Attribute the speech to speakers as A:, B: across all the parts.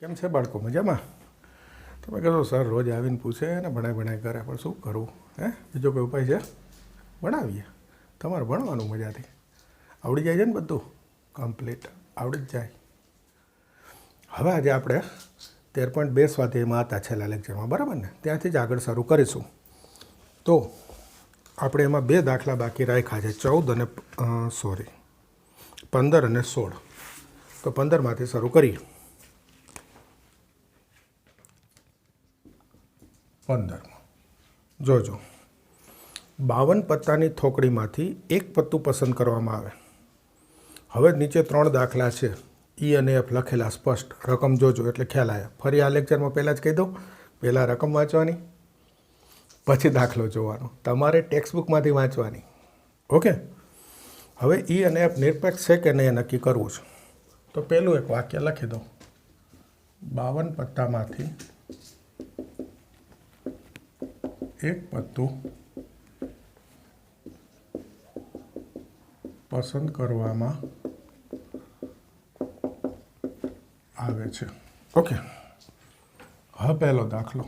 A: કેમ છે બાળકો? મજામાં? તમે કહો સર રોજ આવીને પૂછે ને ભણાય કરે, પણ શું કરવું? બીજો કોઈ ઉપાય છે? ભણાવીએ. તમારે ભણવાનું મજાથી આવડી જાય છે ને, બધું કમ્પ્લીટ આવડી જ જાય. હવે આજે આપણે 13.2 સ્વાધ્યાયમાં હતા છેલ્લા લેક્ચરમાં, બરાબર ને? ત્યાંથી જ આગળ શરૂ કરીશું. તો આપણે એમાં 2 દાખલા બાકી રાખ્યા છે, 15 અને 16. તો 15માંથી શરૂ કરીએ. 15 જોજો, 52 પત્તાની થોકડીમાંથી એક પત્તું પસંદ કરવામાં આવે. હવે નીચે 3 દાખલા છે, ઈ અને એફ લખેલા સ્પષ્ટ. રકમ જોજો એટલે ખ્યાલ આવ્યા. ફરી આ લેક્ચરમાં પહેલાં જ કહી દઉં, પહેલાં રકમ વાંચવાની, પછી દાખલો જોવાનો. તમારે ટેક્સ્ટબુકમાંથી વાંચવાની. ઓકે. હવે ઈ અને એફ નિરપેક્ષ છે કે નહીં એ નક્કી કરવું છે. તો પહેલું એક વાક્ય લખી દો. 52 પત્તામાંથી એક પત્તું પસંદ કરવામાં આવે છે. ઓકે. હવે પહેલો દાખલો,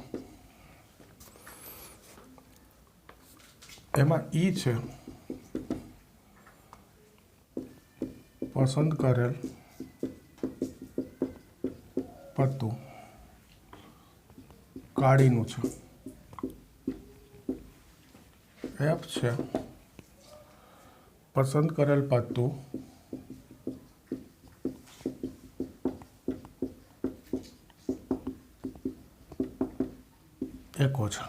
A: એમાં ઈ છે પસંદ કરેલ પત્તું કાળીનું છે. એફ છે પસંદ કરેલ પત્તું એકો છે.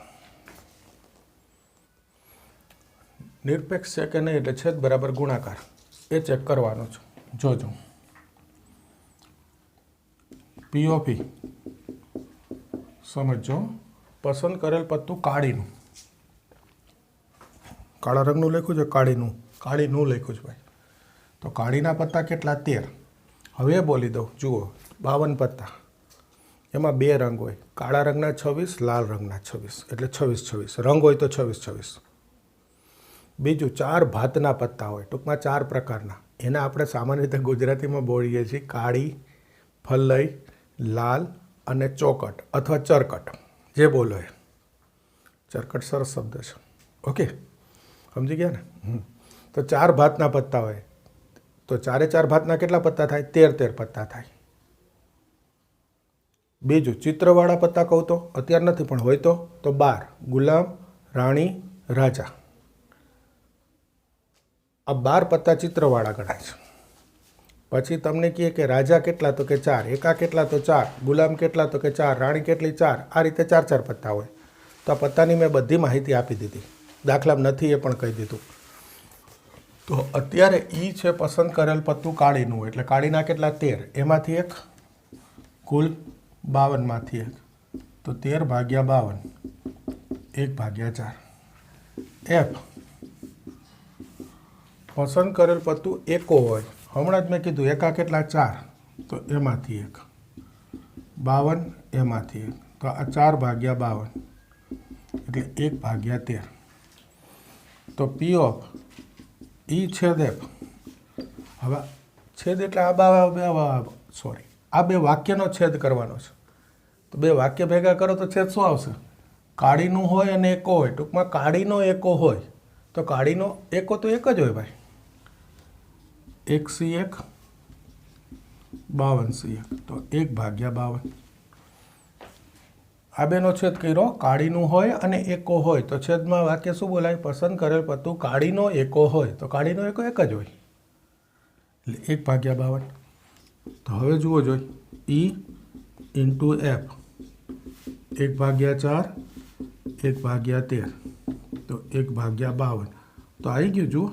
A: નિરપેક્ષ છે કે નહીં એટલે છેદ બરાબર ગુણાકાર એ ચેક કરવાનો છે. જોજો, પી ઓફ ઈ સમજો, પસંદ કરેલ પત્તું કાળીનું, કાળા રંગનું લખ્યું છે, કાળીનું લખ્યું છે ભાઈ. તો કાળીના પત્તા કેટલા? 13. હવે બોલી દઉં, જુઓ 52 પત્તા, એમાં 2 રંગ હોય, કાળા રંગના 26, લાલ રંગના 26, એટલે 26 રંગ હોય તો 26. બીજું 4 ભાતના પત્તા હોય, ટૂંકમાં 4 પ્રકારના. એને આપણે સામાન્ય રીતે ગુજરાતીમાં બોલીએ છીએ કાળી, ફલ્લઈ, લાલ અને ચોકટ અથવા ચરકટ, જે બોલો એ. ચરકટ સરસ શબ્દ છે. ઓકે, સમજી ગયા ને? તો 4 ભાતના પત્તા હોય, તો 4 ભાતના કેટલા પત્તા થાય? 13 પત્તા થાય. બીજું ચિત્રવાળા પત્તા કહું તો અત્યારે નથી, પણ હોય તો 12, ગુલામ, રાણી, રાજા. આ 12 પત્તા ચિત્રવાળા ગણાય છે. પછી તમને કહે કે રાજા કેટલા? તો કે 4, એકા કેટલા? તો 4, ગુલામ કેટલા? તો કે 4, રાણી કેટલી? 4. આ રીતે 4 પત્તા હોય. તો આ પત્તાની મેં બધી માહિતી આપી દીધી. દાખલામાં નથી એ પણ કહી દીધું. તો અત્યારે ઈ છે પસંદ કરેલ પત્તું કાળીનું, એટલે કાળીના કેટલા? 13. એમાંથી એક, કુલ 52માંથી એક, તો 13 ભાગ્યા 52, 1 ભાગ્યા 4. એફ પસંદ કરેલ પત્તું એકો હોય. હમણાં જ મેં કીધું એકા કેટલા? 4, તો એમાંથી એક, 52 એમાંથી એક, તો આ 4 ભાગ્યા 52, એટલે 1 ભાગ્યા 13. તો પી ઓફ ઈ છેદ એફ. હવે છેદ એટલે આ બે વાક્યનો છેદ કરવાનો છે. તો 2 વાક્ય ભેગા કરો તો છેદ શું આવશે? કાળીનું હોય અને એકો હોય. ટૂંકમાં કાળીનો એકો હોય તો કાળીનો એકો તો એક જ હોય ભાઈ. 1C1 52C1, તો 1 ભાગ્યા 52. આ બેનો છેદ કર્યો. કાળીનું હોય અને એકો હોય તો છેદમાં વાક્ય શું બોલાય? પસંદ કરેલ પત્તું કાળીનો એકો હોય તો કાળીનો એકો એક જ હોય, એટલે 1 ભાગ્યા 52. તો હવે જુઓ જોઈ, ઈ ઇન્ટુ એફ, 1 ભાગ્યા 4, 1 ભાગ્યા 13, તો 1 ભાગ્યા 52. તો આવી ગયું. જુઓ,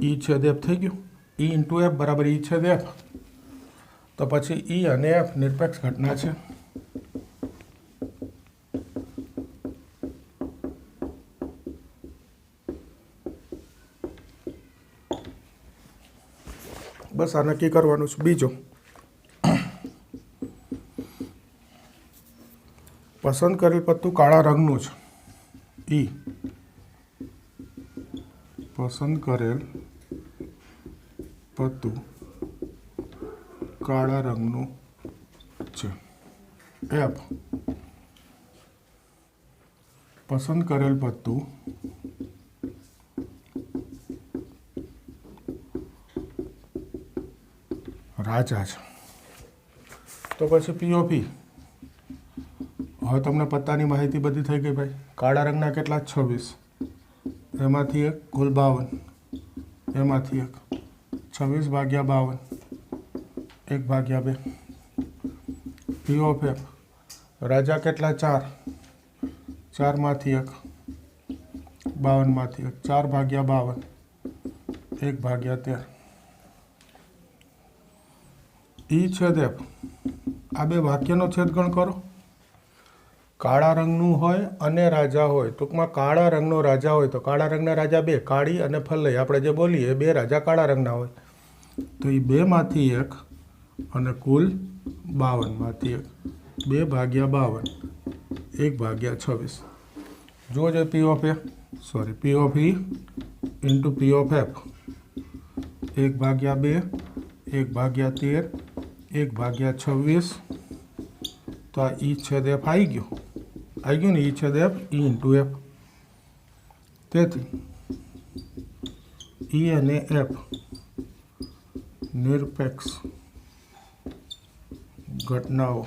A: ઈ છેદ એફ થઈ ગયું. ઈ ઇન્ટુ એફ બરાબર ઈ છેદ એફ. તો પછી ઈ અને એફ નિરપેક્ષ ઘટના છે. બસ આ નક્કી કરવાનું છે. બીજો, પસંદ કરેલ પત્તું કાળા રંગનું છે. ઈ પસંદ કરેલ પત્તું કાળા રંગનું છે એફ પસંદ કરેલ પત્તું રાજા છે. તો પછી પીઓપી. હવે તમને પત્તાની માહિતી બધી થઈ ગઈ ભાઈ. કાળા રંગના કેટલા 26, એમાંથી એક કુલ 52, એમાંથી એક 26 ભાગ્યા 52 1 ભાગ્યા 2. પી ઓફ એફ રાજા કેટલા 4, 4માંથી એક 52માંથી એક 4 ભાગ્યા 52 1 ભાગ્યા 13. ઈ છેદ એફ આ બે વાક્યનો છેદગણ કરો. કાળા રંગનું હોય અને રાજા હોય, ટૂંકમાં કાળા રંગનો રાજા હોય તો કાળા રંગના રાજા 2, કાળી અને ફલ્લઈ આપણે જે બોલીએ 2 રાજા કાળા રંગના હોય. તો એ 2માંથી એક અને કુલ 52માંથી એક 2 ભાગ્યા 52 1 ભાગ્યા 26. જો જે પી of A P of E into P of F 1 ભાગ્યા 2 1 ભાગ્યા 13 1 ભાગ્યા 26. તો આ ઈ છેદ એફ આવી ગયું ને, ઈ છેદ એફ ઈ ઇન્ટુ એફ. તેથી ઈ અને એફ નિરપેક્ષ ઘટનાઓ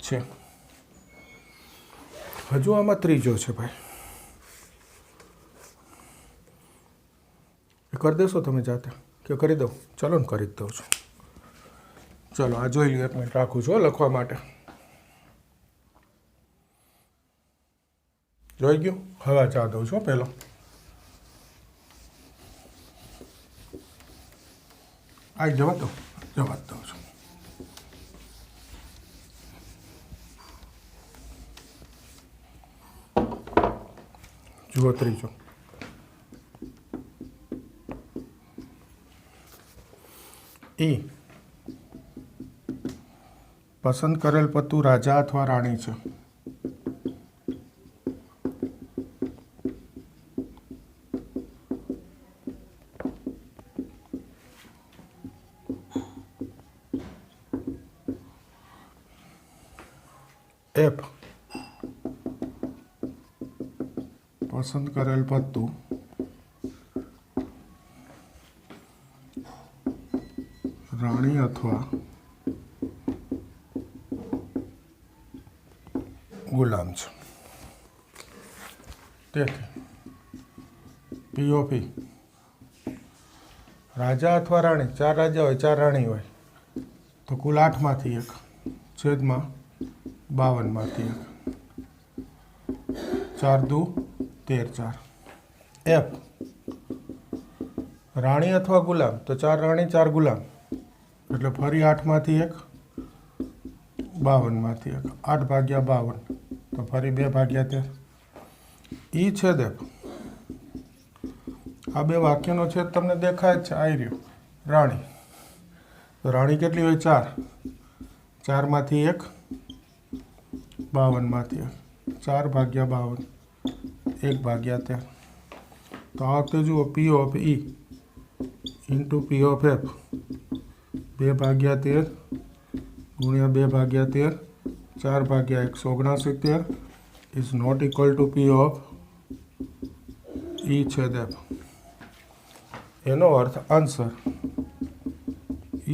A: છે. હજુ આમાં ત્રીજો છે ભાઈ, એ કરી દેશો તમે જાતે કે કરી દઉં? ચલો ને કરી જ દઉં છું. ચલો આ જોઈ લો, 1 મિનિટ રાખું છું લખવા માટે. જોઈ ગયું? હવે આ ચા દઉં છું પહેલો. આવી જવા દઉં છું. જુઓ ત્રીજો. ઈ પસંદ કરેલ પત્તું રાજા અથવા રાણી છે. એફ પસંદ કરેલ પત્તું રાણી અથવા ગુલામ છે. તેથી પીઓપી રાજા અથવા રાણી, 4 રાજા હોય 4 રાણી હોય તો કુલ 8માંથી એક છેદમાં 52માંથી એક 4 દુ 13 4. એફ રાણી અથવા ગુલામ તો 4 રાણી 4 ગુલામ એટલે ફરી 8માંથી એક 52માંથી એક 8 ભાગ્યા 52 તો ફરી 2 ભાગ્યા 13. ઈ છેદ એફ આ બે વાક્યનો છેદ તમને દેખાય જ છે. આવી રહ્યો રાણી. તો રાણી કેટલી હોય 4, 4માંથી એક 52માંથી એક 4 ભાગ્યા 52 1 ભાગ્યા 13. તો આ વખતે જુઓ પી of E into P of F 2 ભાગ્યા 13 ગુણ્યા 2 ભાગ્યા 13 4 ભાગ્યા 169 is not equal to P of E છેદ એફ. એનો અર્થ આન્સર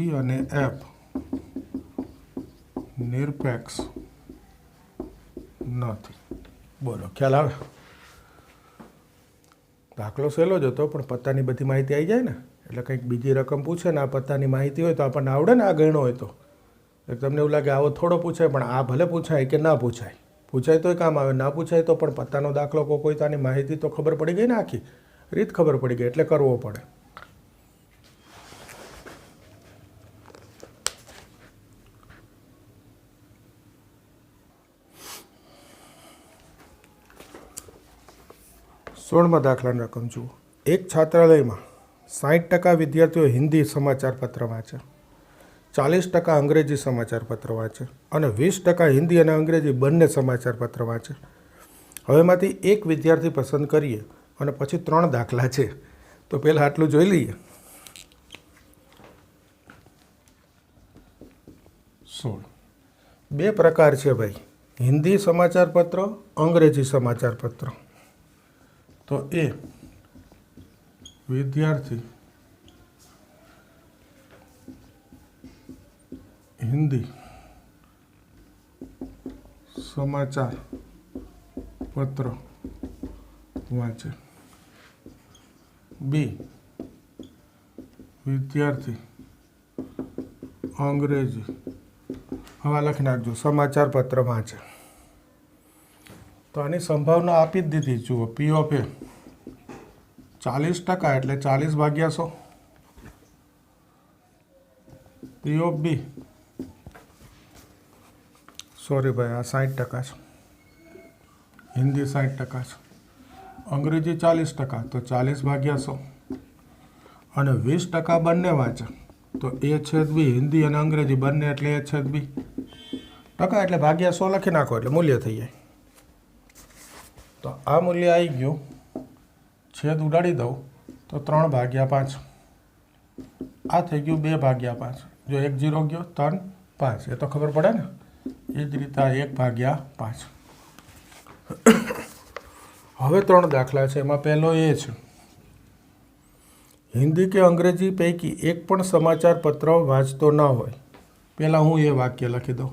A: ઈ અને એફ નિરપેક્ષ નથી. બોલો ખ્યાલ આવે? દાખલો સહેલો જ હતો પણ પત્તાની બધી માહિતી આવી જાય ને, એટલે કંઈક બીજી રકમ પૂછે ને આ પત્તાની માહિતી હોય તો આપણને આવડે ને, આ ગણ્યો હોય તો. તમને એવું લાગે આવો થોડો પૂછાય, પણ આ ભલે પૂછાય કે ના પૂછાય, પૂછાય તોય કામ આવે, ના પૂછાય તો પણ પત્તાનો દાખલો કોઈ તાની માહિતી તો ખબર પડી ગઈ ને, આખી રીત ખબર પડી ગઈ એટલે કરવો પડે. સોળમાં દાખલાની રકમ જુઓ. એક છાત્રાલયમાં 60% વિદ્યાર્થીઓ હિન્દી સમાચાર પત્ર વાંચે, 40% અંગ્રેજી સમાચાર પત્ર વાંચે અને 20% હિન્દી અને અંગ્રેજી બંને સમાચાર પત્ર વાંચે. હવે એમાંથી એક વિદ્યાર્થી પસંદ કરીએ અને પછી 3 દાખલા છે. તો પહેલાં આટલું જોઈ લઈએ. 16. બે પ્રકાર છે ભાઈ, હિન્દી સમાચાર પત્ર, અંગ્રેજી સમાચાર પત્ર. તો એ વિદ્યાર્થી હિન્દી સમાચાર પત્ર વાંચે. બી વિદ્યાર્થી અંગ્રેજી, હવે લખી નાખજો, સમાચાર પત્ર વાંચે. તો આની સંભાવના આપી જ દીધી. જુઓ, પી ઓફ એ 40% એટલે 40/100. પી ઓફ બી, સોરી ભાઈ, આ 60% છે. હિન્દી 60% છે, અંગ્રેજી 40%, તો 40/100. અને 20% બંને વાંચે, તો A/B, હિન્દી અને અંગ્રેજી બંને એટલે A/B. ટકા એટલે /100 લખી નાખો એટલે મૂલ્ય થઈ જાય. તો આ મૂલ્ય આવી ગયું, છેદ ઉડાડી દઉં તો 3/5. આ થઈ ગયું 2/5. જો 1 0 ગયો 3 5, એ તો ખબર પડે ને. એ જ રીતે 1/5. હવે 3 દાખલા છે. એમાં પહેલો એ છે, હિન્દી કે અંગ્રેજી પૈકી એક પણ સમાચાર પત્ર વાંચતો ન હોય. પહેલાં હું એ વાક્ય લખી દઉં,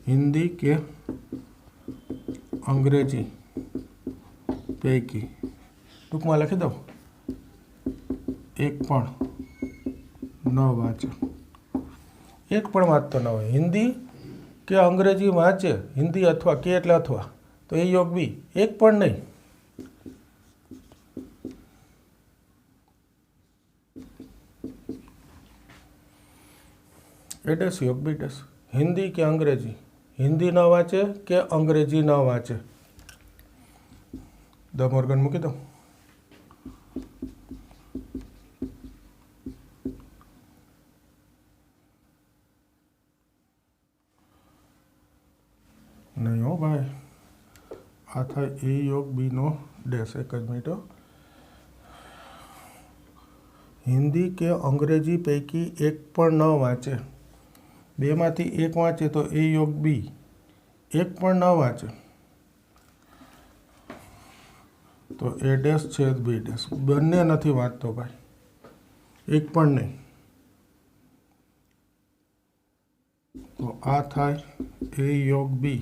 A: હિન્દી કે અંગ્રેજી પૈકી, ટૂંકમાં લખી દઉં, એક પણ ન વાંચે. એક પણ વાંચતો ન હોય, હિન્દી કે અંગ્રેજી વાંચે, હિન્દી અથવા કે એટલે અથવા, તો એ યોગ બી. એક પણ નહીં. એ ડેશ યોગ બી ડેશ. હિન્દી કે અંગ્રેજી, હિન્દી ન વાંચે કે અંગ્રેજી ન વાંચે. ધ મોર્ગન મૂકી દઉં. નહીં હો ભાઈ, આ થાય એ યોગ બીનો ડેશ. એક જ મિનિટ. હિન્દી કે અંગ્રેજી પૈકી એક પણ ન વાંચે. બેમાંથી એક વાંચે તો એ યોગ બી. એક પણ ન વાંચે તો એ ડેશ છેદ બી ડેશ. બંને નથી વાંચતો ભાઈ, એક પણ નહીં. તો આ થાય એ યોગ બી.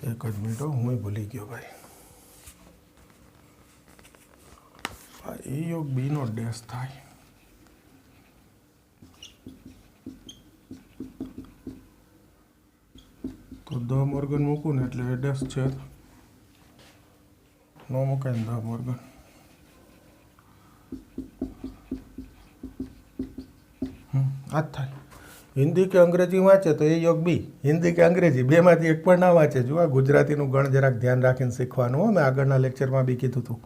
A: એક જ મિનિટ, હું ભૂલી ગયો ભાઈ. આ એ યોગ બીનો ડેશ થાય. તો ધ મોર્ગન મૂકું ને એટલે એ ડેશ છે, ન મૂકાય ને ધ મોર્ગન. આ જ થાય. હિન્દી કે અંગ્રેજી વાંચે તો એ યોગ બી. હિન્દી કે અંગ્રેજી બેમાંથી એક પણ ના વાંચે. જો આ ગુજરાતીનું ગણ જરાક ધ્યાન રાખીને શીખવાનું હો. મેં આગળના લેક્ચરમાં બી કીધું હતું.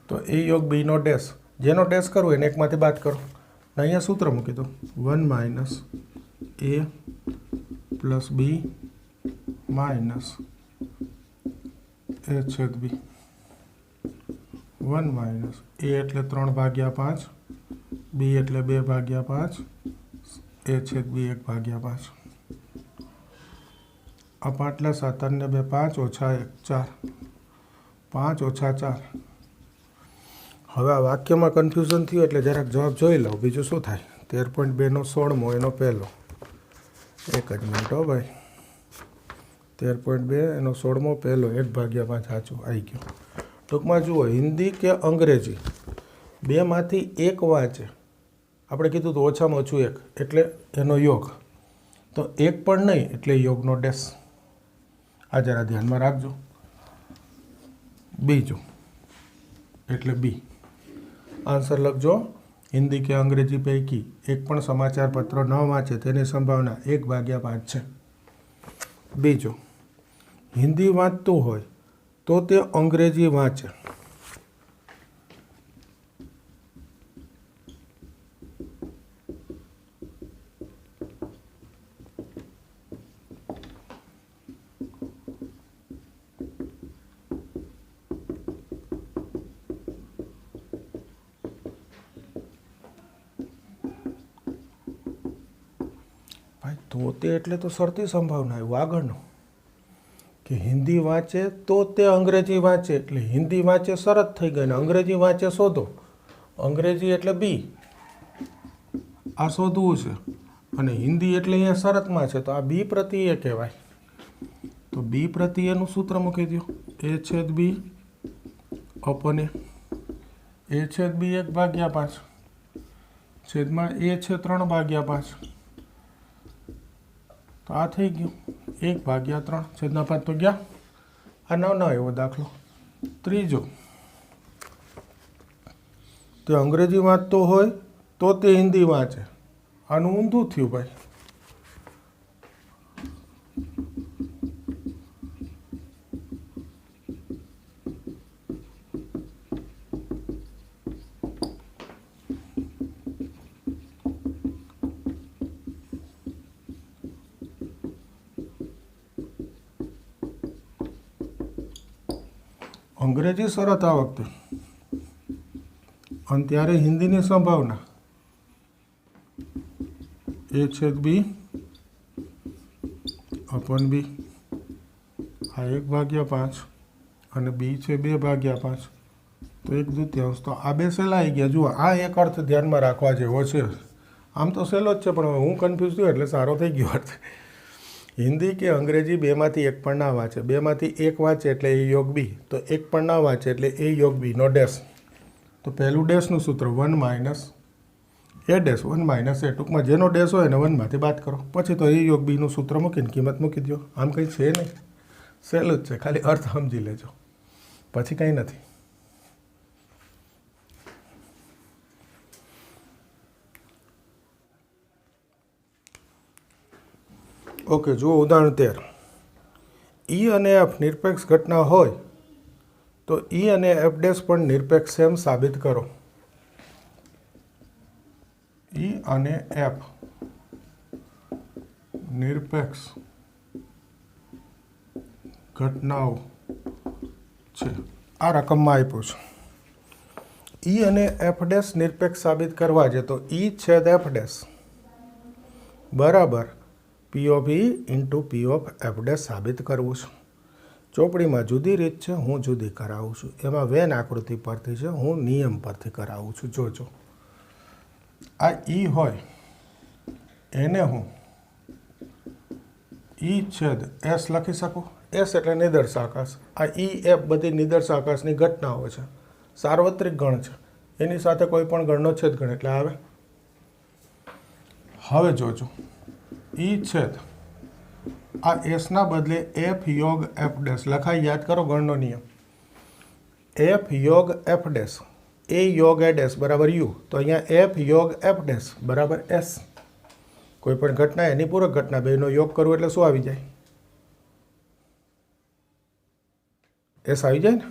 A: તો એ યોગ બીનો ડેશ, જેનો ડેશ કરવું એને એકમાંથી બાદ કરો. અહીંયા સૂત્ર મૂકી દો, 1 - A + B - A છેદ B. 1 - A એટલે 3/5, B એટલે 2/5, A છેદ B 1/5. આ 5 × 7 ને 2 5 - 1 4. 5 - 4. હવે આ વાક્યમાં કન્ફ્યુઝન થયું એટલે જરાક જવાબ જોઈ લો. બીજું શું થાય? 13.2નો 16મો એનો પહેલો. એક જ મિનિટ હો ભાઈ. 13.2 એનો 16મો પહેલો, 1/5 સાચું આવી ગયું. ટૂંકમાં જુઓ, હિન્દી કે અંગ્રેજી બેમાંથી એક વાંચે. આપણે કીધું તો ઓછામાં ઓછું એક એટલે એનો યોગ. તો એક પણ નહીં એટલે યોગનો ડેશ. આ જરા ધ્યાનમાં રાખજો. બીજું એટલે બી. આન્સર લખજો, હિન્દી કે અંગ્રેજી પૈકી એક પણ સમાચાર પત્ર ન વાંચે તેની સંભાવના 1/5 છે. બીજું, હિન્દી વાંચતું હોય તો તે અંગ્રેજી વાંચે. ભાઈ તો તે એટલે તો શરતી સંભાવના આવ્યું આગળનું કે હિન્દી વાંચે તો તે અંગ્રેજી વાંચે એટલે હિન્દી વાંચે શરત થઈ ગઈ ને અંગ્રેજી વાંચે શોધો. અંગ્રેજી એટલે બી, આ શોધવું છે, અને હિન્દી એટલે અહીંયા શરતમાં છે તો આ બી પ્રત્યય કહેવાય. તો બી પ્રત્યયનું સૂત્ર મૂકી દો, એ છેદ બી અપન એ છેદ બી 1/5 છેદમાં એ છે 3/5. તો આ થઈ ગયું 1/3 છેદના 5 તો ગયા. આ નવ એવો દાખલો. ત્રીજો, તે અંગ્રેજી વાંચતો હોય તો તે હિન્દી વાંચે. આનું ઊંધું થયું ભાઈ. અંગ્રેજી શરત આ વખતે અને ત્યારે હિન્દીની સંભાવના એ છેદ બી અપન બી, આ 1/5 અને બી છે 2/5 તો 1/2. તો આ બે સહેલા આવી ગયા. જુઓ આ એક અર્થ ધ્યાનમાં રાખવા જેવો છે. આમ તો સહેલો જ છે પણ હું કન્ફ્યુઝ થયો એટલે સારો થઈ ગયો અર્થ. હિન્દી કે અંગ્રેજી બેમાંથી એક પણ ના વાંચે, બેમાંથી એક વાંચે એટલે એ યોગ બી, તો એક પણ ના વાંચે એટલે એ યોગ બી નો ડેશ. તો પહેલું ડેશનું સૂત્ર 1 - એ ડેશ 1 - એ, ટૂંકમાં જેનો ડેશ હોય એને 1માંથી બાદ કરો. પછી તો એ યોગ બીનું સૂત્ર મૂકીને કિંમત મૂકી દો. આમ કંઈ છે નહીં, સહેલું જ છે, ખાલી અર્થ સમજી લેજો, પછી કંઈ નથી. ઓકે, જુઓ ઉદાહરણ 13. ઈ અને એફ નિરપેક્ષ ઘટના હોય તો ઈ અને એફ ડેશ પણ નિરપેક્ષ એમ સાબિત કરો. ઈ અને એફ નિરપેક્ષ ઘટનાઓ છે. આ રકમમાં આપ્યું છે. ઈ અને એફ ડેશ નિરપેક્ષ સાબિત કરવા છે તો ઈ છેદ એફ ડેશ બરાબર પી of E into P of F dash સાબિત કરવું છે. ચોપડીમાં જુદી રીત છે, હું જુદી કરાવું છું. એમાં વેન આકૃતિ પરથી છે, હું નિયમ પરથી કરાવું છું. જોજો, આ ઈ હોય એને હું ઈ છેદ એસ લખી શકું. એસ એટલે નિદર્શાકાશ. આ ઈ એફ બધી નિદર્શાકાશની ઘટનાઓ છે, સાર્વત્રિક ગણ છે, એની સાથે કોઈ પણ ગણનો છેદ ગણ એટલે આવે. હવે જોજો, ઈ છેદ આ એસના બદલે એફ યોગ એફ ડેશ લખાય. યાદ કરો ગણનો નિયમ, એફ યોગ એફ ડેશ, એ યોગ એ ડેશ બરાબર યુ. તો અહીંયા એફ યોગ એફ ડેશ બરાબર એસ. કોઈ પણ ઘટના એની પૂરક ઘટના બેનો યોગ કરવું એટલે શું આવી જાય? એસ આવી જાય ને.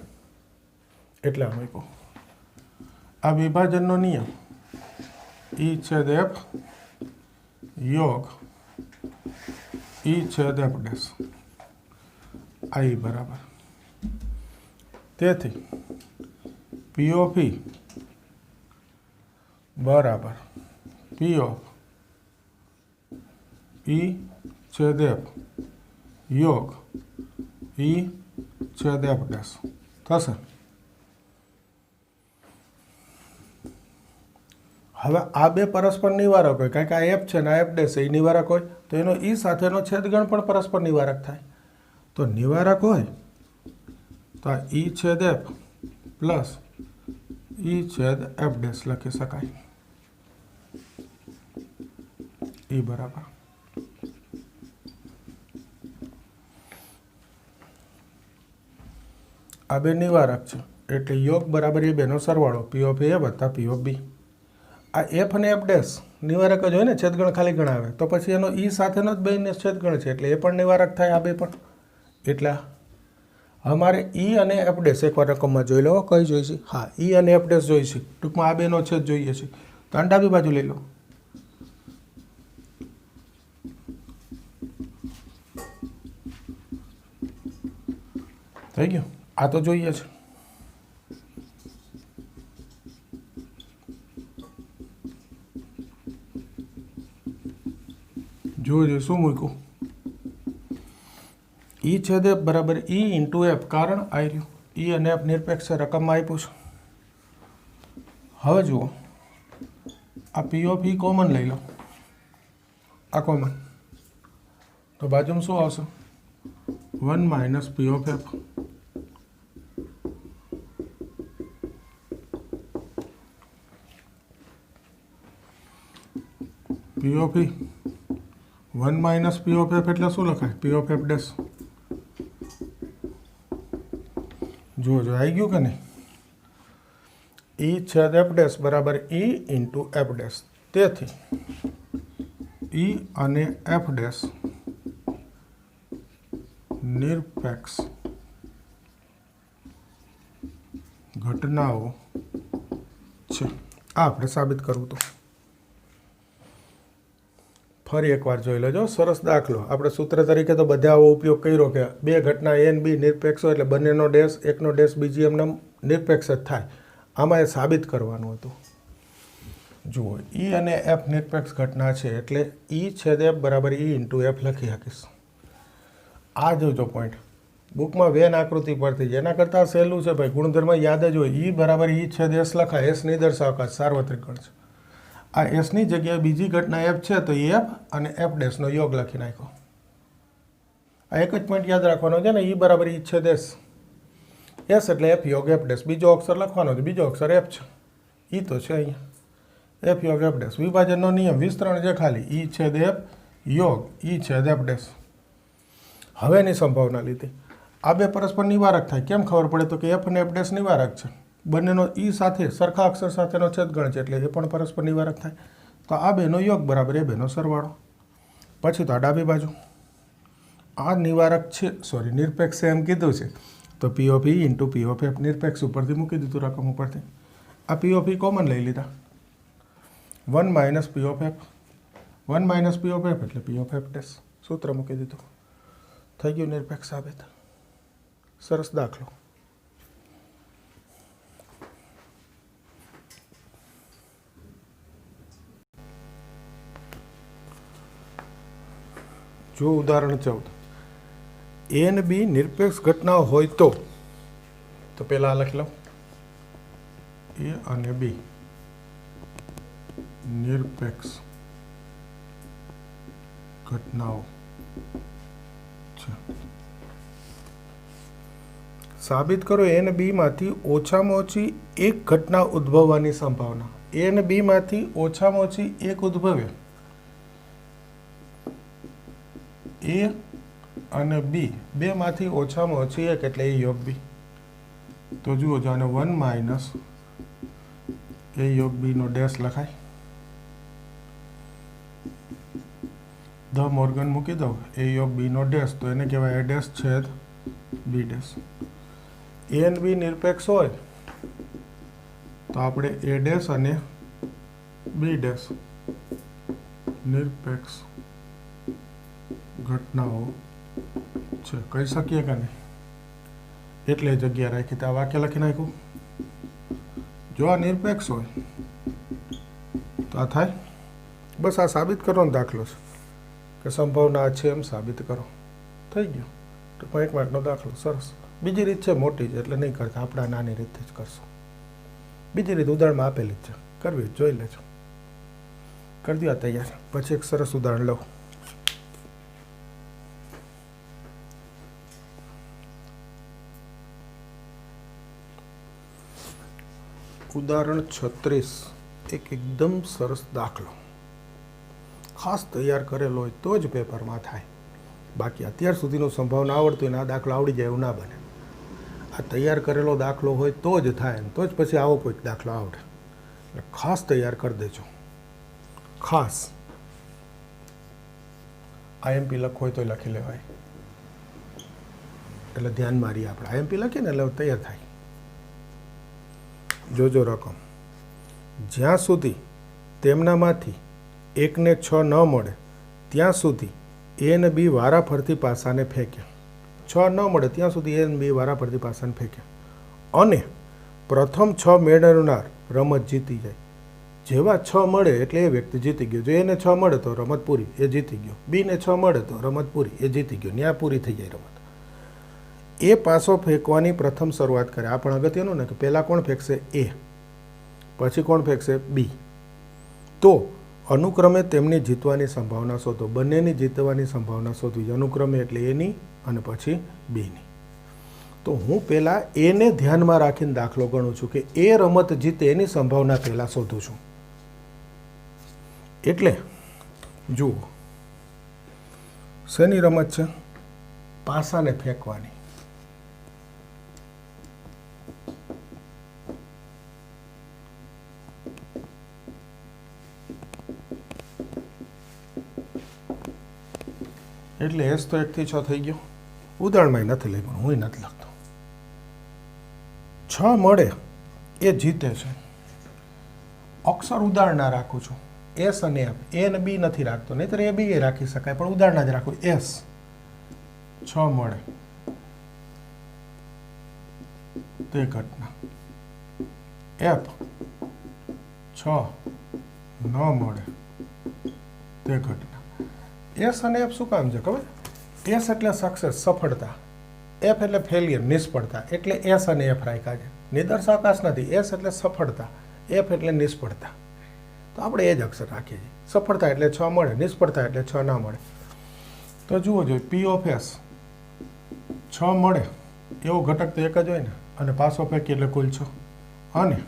A: એટલે આમ કહું આ વિભાજનનો નિયમ ઈ છેદ એફ યોગ ઈ છેદ એફ ડેશ આ ઈ બરાબર. તેથી પી ઓફ ઈ બરાબર પી ઓફ ઈ છેદ એફ યોગ ઈ છેદ એફ ડેશ થશે. હવે આ બે પરસ્પર નિવારક હોય, કારણ કે આ એફ છે ને આ એફ ડેશ એ નિવારક હોય તો એનો ઈ સાથેનો છેદગણ પણ પરસ્પર નિવારક થાય. તો નિવારક હોય તો આ ઈ છેદ એફ પ્લસ ઈ છેદ એફ ડેશ લખી શકાય. ઈ બરાબર આ બે નિવારક છે એટલે યોગ બરાબર એ બેનો સરવાળો પી ઓફ એ વત્તા પી ઓફ બી. આ એફ અને એફ ડેશ નિવારક જ હોય ને, છેદગણ ખાલી ગણાવે તો પછી એનો ઈ સાથેનો જ બેને છેદગણ છે એટલે એ પણ નિવારક થાય. આ બે પણ એટલે અમારે ઈ અને એફ ડેશ એકવાર રકમમાં જોઈ લો. કઈ જોઈશે? હા, ઈ અને એફ ડેશ જોઈશે. ટૂંકમાં આ બેનો છેદ જોઈએ છે તો આ ડાબી બાજુ લઈ લો. થઈ ગયું. આ તો જોઈએ છે. જોજો શું મૂક્યું, ઈ છેદ એફ બરાબર ઈ ઇન્ટુ એફ, કારણ આવી રહ્યું ઈ અને એફ નિરપેક્ષ રકમમાં આપ્યું છે. હવે જુઓ આ પી ઓફ ઈ કોમન લઈ લો, આ કોમન, તો બાજુમાં શું આવશે 1 minus P of F. P of E 1 minus P of F એટલે શું લખાય, પી ઓફ એફ ડેશ. જો આવી ગયું કે નહીં, ઈ છેદ એફ ડેશ બરાબર ઈ ઇન્ટુ એફ ડેશ. તેથી ઈ અને એફ ડેશ નિરપેક્ષ ઘટનાઓ છે. આ આપણે સાબિત કરવું હતું. ફરી એકવાર જોઈ લેજો, સરસ દાખલો. આપણે સૂત્ર તરીકે તો બધા આવો ઉપયોગ કર્યો કે બે ઘટના એ અને બી નિરપેક્ષ હોય એટલે બંનેનો ડેશ, એકનો ડેશ બીજી એમને નિરપેક્ષ જ થાય. આમાં એ સાબિત કરવાનું હતું. જુઓ ઈ અને એફ નિરપેક્ષ ઘટના છે એટલે ઈ છેદ એફ બરાબર ઈ ઇન્ટુ એફ લખી શકીશ. આ જોજો પોઈન્ટ બુકમાં વેન આકૃતિ પરથી જ, એના કરતાં સહેલું છે ભાઈ, ગુણધર્મ યાદ જ હોય. ઈ બરાબર ઈ છેદ એસ લખાય, એસ નહીં દર્શાવતા, સાર્વત્રિક ગણ છે. આ એસની જગ્યાએ બીજી ઘટના એફ છે તો એફ અને એફ ડેશનો યોગ લખી નાખ્યો. આ એક જ પોઈન્ટ યાદ રાખવાનો છે ને, ઈ બરાબર ઈ છેદ એસ, એસ એટલે એફ યોગ એફ ડેશ. બીજો અક્ષર લખવાનો છે, બીજો અક્ષર એફ છે, ઈ તો છે અહીંયા એફ યોગ એફ ડેશ. વિભાજનનો નિયમ, વિસ્તરણ છે ખાલી, ઈ છેદ એફ યોગ ઈ છેદ એફ ડેશ. હવેની સંભાવના લીધી આ બે પરસ્પર નિવારક થાય. કેમ ખબર પડે તો કે એફ અને એફ ડેશ નિવારક છે, બંનેનો ઈ સાથે સરખા અક્ષર સાથેનો છેદગણ છે એટલે એ પણ પરસ્પર નિવારક થાય. તો આ બેનો યોગ બરાબર એ બેનો સરવાળો. પછી તો આ ડાબી બાજુ આ નિવારક છે, સોરી નિરપેક્ષ છે એમ કીધું છે, તો પી of E into P of F નિરપેક્ષ ઉપરથી મૂકી દીધું, રકમ ઉપરથી. આ પી ઓફ ઈ કોમન લઈ લીધા, 1 minus P of F, 1 minus P of F એટલે પી ઓફ એફ ડેશ, સૂત્ર મૂકી દીધું, થઈ ગયું નિરપેક્ષ સાબિત. સરસ દાખલો. જો ઉદાહરણ 14, એ અને બી નિરપેક્ષ ઘટનાઓ હોય તો પહેલાં લખી લો, એ અને બી નિરપેક્ષ ઘટનાઓ છે. સાબિત કરો એ અને બી માંથી ઓછામાં ઓછી એક ઘટના ઉદ્ભવવાની સંભાવના. એ અને બી માંથી ઓછામાં ઓછી એક ઉદ્ભવે, એ અને બી બેમાંથી ઓછામાં ઓછી એક એટલે એ યોગ બી. તો જુઓ જાણે 1 માઇનસ એ યોગ બીનો ડેશ લખાય, ધ મોર્ગન મૂકી દઉં, એ યોગ બીનો ડેશ, તો એને કહેવાય એ ડેશ છેદ બી ડેશ. એ અને બી નિરપેક્ષ હોય તો આપણે એ ડેશ અને બી ડેશ નિરપેક્ષ ઘટનાઓ છે કહી શકીએ કે નહીં, એટલે જગ્યા રાખી. તો આ વાક્ય લખી નાખ્યું. જો આ નિરપેક્ષ હોય તો આ થાય. બસ આ સાબિત કરવાનો દાખલો છે કે સંભાવના છે એમ સાબિત કરો, થઈ ગયું. તો 1 માર્કનો દાખલો. સરસ. બીજી રીત છે મોટી છે એટલે નહીં કરતા, આપણા નાની રીતથી જ કરશું. બીજી રીત ઉદાહરણમાં આપેલી જ છે, કરવી જોઈ લેજો. કરી દો આ તૈયાર. પછી એક સરસ ઉદાહરણ લઉં. ઉદાહરણ 36 એક એકદમ સરસ દાખલો, ખાસ તૈયાર કરેલો હોય તો જ પેપરમાં થાય. બાકી અત્યાર સુધીનું સંભાવના આવડતું હોય ને આ દાખલો આવડી જાય એવું ના બને. આ તૈયાર કરેલો દાખલો હોય તો જ થાય, તો જ પછી આવો કોઈક દાખલો આવડે. એટલે ખાસ તૈયાર કરી દેજો. ખાસ આઈએમપી લખવો હોય તો લખી લેવાય, એટલે ધ્યાન મારીએ આપણે. આઈએમપી લખીએ ને એટલે તૈયાર થાય. જોજો રકમ, જ્યાં સુધી તેમનામાંથી એકને 6 ન મળે ત્યાં સુધી એ અને બી વારાફરતી પાસાને ફેંક્યા. 6 ન મળે ત્યાં સુધી એ અને બી વારાફરતી પાસાને ફેંક્યા અને પ્રથમ 6 મેળવનાર રમત જીતી જાય. જેવા 6 મળે એટલે એ વ્યક્તિ જીતી ગયો. જો એને 6 મળે તો રમત પૂરી, એ જીતી ગયો. બીને 6 મળે તો રમત પૂરી, એ જીતી ગયો. ન્યા પૂરી થઈ જાય રમત. એ પાસો ફેંકવાની પ્રથમ શરૂઆત કરે. આ પણ અગત્યનું ને કે પહેલાં કોણ ફેંકશે? એ. પછી કોણ ફેંકશે? બી. તો અનુક્રમે તેમની જીતવાની સંભાવના શોધો. બંનેની જીતવાની સંભાવના શોધવી. અનુક્રમે એટલે એની અને પછી બીની. તો હું પહેલાં એને ધ્યાનમાં રાખીને દાખલો ગણું છું કે એ રમત જીતે એની સંભાવના પહેલાં શોધું છું. એટલે જુઓ, શેની રમત છે? પાસાને ફેંકવાની. એટલે એસ તો 1 થી 6 થઈ ગયો. ઉદાહરણમાં નથી લખ્યું, હું નથી લખતો. 6 મળે એ જીતે છે. અક્ષર ઉદાહરણના રાખું છું. એસ અને એફ. એ અને બી નથી રાખતો, નહીંતર એ બી એ રાખી શકાય, પણ ઉદાહરણના જ રાખું. એસ 6 મળે તે ઘટના. એફ 6 ન મળે તે ઘટના. એસ અને એફ શું કામ છે ખબર? એસ એટલે સક્સેસ, સફળતા. એફ એટલે ફેલિયર, નિષ્ફળતા. એટલે એસ અને એફ રાખ્યા છે. નિદર્શાકાશ નથી. એસ એટલે સફળતા, એફ એટલે નિષ્ફળતા. તો આપણે એ જ અક્ષર રાખીએ છીએ. સફળતા એટલે 6 મળે, નિષ્ફળતા એટલે 6 ના મળે. તો જુઓ જોઈએ, પી ઓફ એસ 6 મળે એવો ઘટક તો એક જ હોય ને, અને પાસો ફેંકી એટલે કુલ 6. અને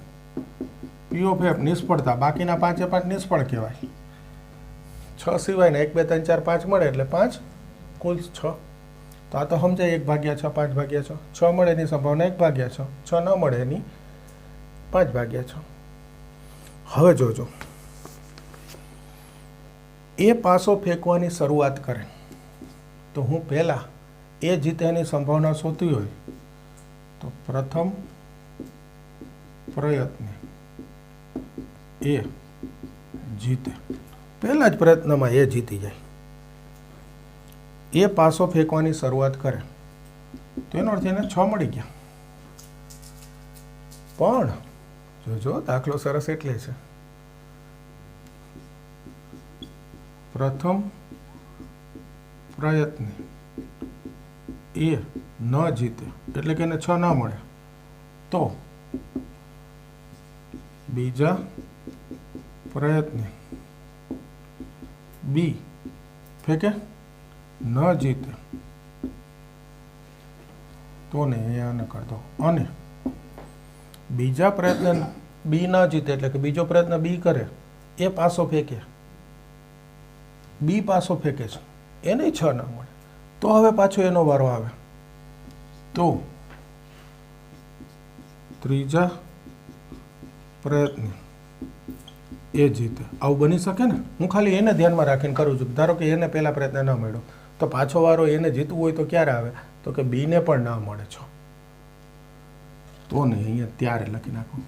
A: પી ઓફ એફ નિષ્ફળતા, બાકીના 5 એ 5 નિષ્ફળ કહેવાય. 6 સિવાયના 1 2 3 4 5 મળે એટલે 5 કુલ 6. તો આ તો સમજાય 1/6 5/6. 6 મળે એની સંભાવના 1/6. 6 ન મળે એની 5/6. હવે જોજો, એ પાસો ફેંકવાની શરૂઆત કરે તો હું પહેલાં એ જીતે એની સંભાવના શોધવી હોય તો પ્રથમ પ્રયત્ન એ જીતે. પહેલા જ પ્રયત્નમાં એ જીતી જાય. એ પાસો ફેંકવાની શરૂઆત કરે તો એનો અર્થ એને 6 મળી ગયા. પણ જોજો, દાખલો સરસ એટલે છે, પ્રથમ પ્રયત્ન એ ન જીતે એટલે કે એને 6 ના મળે તો બીજા પ્રયત્ન બી ફેંકે ન જીતે તો ને એ ન કરતો. અને બીજા પ્રયત્ન બી ન જીતે એટલે કે બીજો પ્રયત્ન બી કરે, એ પાસો ફેંકે, બી પાસો ફેંકે છે, એને 6 ના મળે તો હવે પાછો એનો વારો આવે. તો ત્રીજા પ્રયત્ન એ જીતે. આવું બની શકે ને? હું ખાલી એને ધ્યાનમાં રાખીને કરું છું. ધારો કે એને પહેલા પ્રયત્ન ન મળ્યો તો પાછો વારો એને જીતવું હોય તો ક્યારે આવે? તો કે બીને પણ ના મળે 6. તો ને અહીંયા ત્યારે લખી નાખું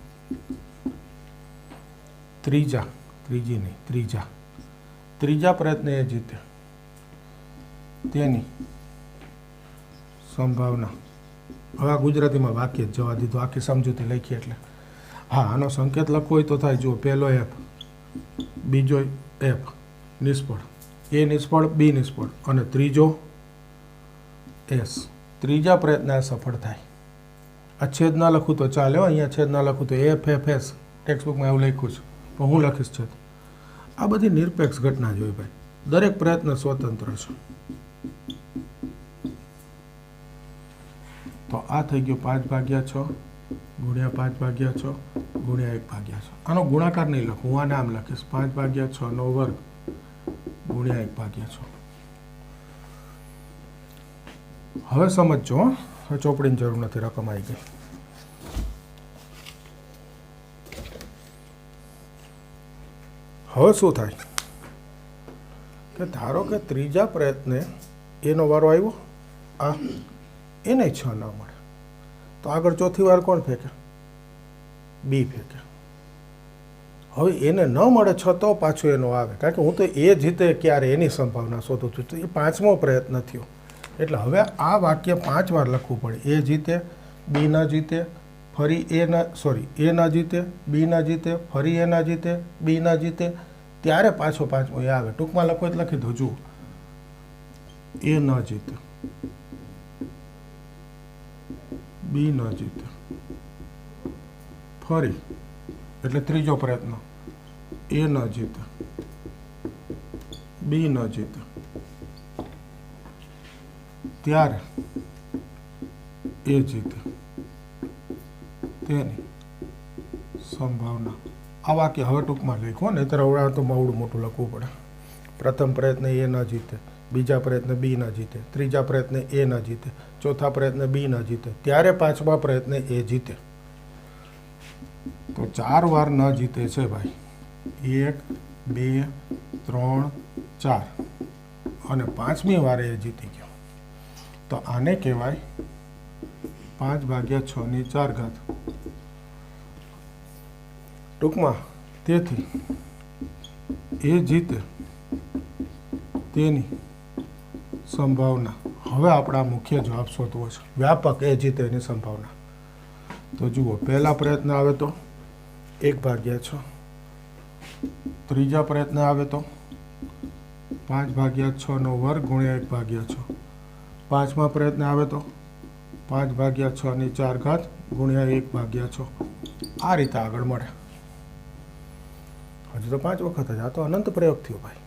A: ત્રીજા પ્રયત્ન એ જીતે તેની સંભાવના. હવે આ ગુજરાતીમાં વાક્ય જ જવા દીધું, આખી સમજૂતી લખી એટલે. હા, આનો સંકેત લખવો હોય તો થાય. જુઓ, પહેલો એફ, બીજો એફ નિષ્ફળ, એ નિષ્ફળ, બી નિષ્ફળ, અને ત્રીજો એસ. ત્રીજા પ્રયત્ન સફળ થાય. આ છેદ ના લખું તો ચાલે, અહીંયા છેદ ના લખું તો એફ એફ એસ ટેક્સ્ટબુકમાં એવું લખ્યું છે, પણ હું લખીશ છેદ. આ બધી નિરપેક્ષ ઘટના જ હોય ભાઈ. દરેક પ્રયત્ન સ્વતંત્ર છે. તો આ થઈ ગયો 5/6 ગુણ્યા 5/6 ગુણ્યા 1/6. આનો ગુણાકાર નહીં લખું, હું આ નામ લખીશ 5/6 વર્ગ ગુણ્યા 1/6. હવે સમજો, હવે ચોપડીની જરૂર નથી, રકમ આવી ગઈ. હવે શું થાય કે ધારો કે ત્રીજા પ્રયત્ને એનો વારો આવ્યો, આ એને 6 ન મળે તો આગળ ચોથી વાર કોણ ફેંકે? બી ફેંકે. હવે એને ન મળે 6 તો પાછો એનો આવે, કારણ કે હું તો એ જીતે ક્યારે એની સંભાવના શોધું છું. તો એ 5મો પ્રયત્ન થયો. એટલે હવે આ વાક્ય 5 વાર લખવું પડે. એ જીતે, બી ન જીતે, ફરી એ ન જીતે, બી ન જીતે, ફરી એ ન જીતે, બી ન જીતે, ત્યારે પાછો પાંચમો એ આવે. ટૂંકમાં લખો એટલે લખી દો. જુઓ, એ ન જીતે, બી ન જીતે, ફરી એટલે ત્રીજો પ્રયત્ન, એ ન જીતે, બી ન જીતે, ત્યારે એ જીતે તેની સંભાવના. આ વાક્ય હવે ટૂંકમાં લખો ને, ત્યારે હવે તો બહુ મોટું લખવું પડે. પ્રથમ પ્રયત્ન એ ન જીતે, બીજા પ્રયત્ન બી ન જીતે, ત્રીજા પ્રયત્ન એ ન જીતે, ચોથા પ્રયત્ન બી ન જીતે, ત્યારે પાંચમા પ્રયત્ન એ જીતે. તો 4 વાર ન જીતે છે ભાઈ. 1, 2, 3, 4 અને પાંચમી વાર એ જીતી ગયો. તો આને કહેવાય 5/6/4. ટૂંકમાં તેથી એ જીતે તેની સંભાવના. હવે આપણા મુખ્ય જવાબ શોધવો છે. વ્યાપક એ જીતે એની સંભાવના. તો જુઓ, પહેલા પ્રયત્ન આવે તો 1/6, ત્રીજા પ્રયત્ન આવે તો 5/6² ગુણ્યા 1/6, પાંચમા પ્રયત્ન આવે તો 5/6/4 ગુણ્યા 1/6. આ રીતે આગળ મળે. હજુ તો 5 વખત જ. આ તો અનંત પ્રયોગ થયો ભાઈ.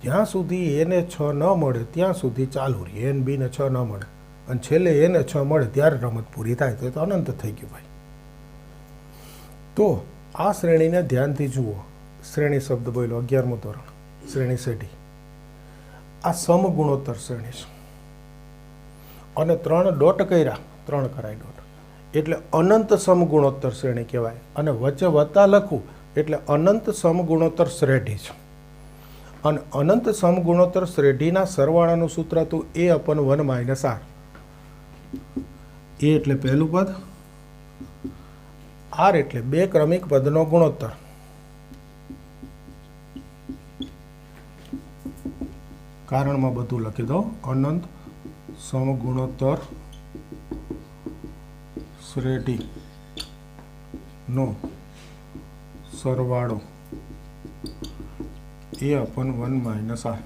A: જ્યાં સુધી એને 6 ન મળે ત્યાં સુધી ચાલુ રહે. એન બીને 6 ન મળે અને છેલ્લે એને 6 મળે ત્યારે રમત પૂરી થાય. તો એ તો અનંત થઈ ગયું ભાઈ. તો આ શ્રેણીને ધ્યાનથી જુઓ. શ્રેણી શબ્દ બોલો, 11મું ધોરણ, શ્રેણી સેટી. આ સમગુણોત્તર શ્રેણી છે અને 3 ડોટ કર્યા, 3 કરાય ડોટ એટલે અનંત સમગુણોત્તર શ્રેણી કહેવાય. અને વચ્ચે વત્તા લખું એટલે અનંત સમગુણોત્તર શ્રેઢી છે. અને અનંત સમગુણોત્તર શ્રેઢીના સરવાળાનું સૂત્ર હતું a/1 - r. એ એટલે પહેલું પદ, r એટલે 2 ક્રમિક પદનો ગુણોત્તર. કારણમાં બધું લખી દો. અનંત સમગુણોત્તર શ્રેઢીનો સરવાળો a/1 - r.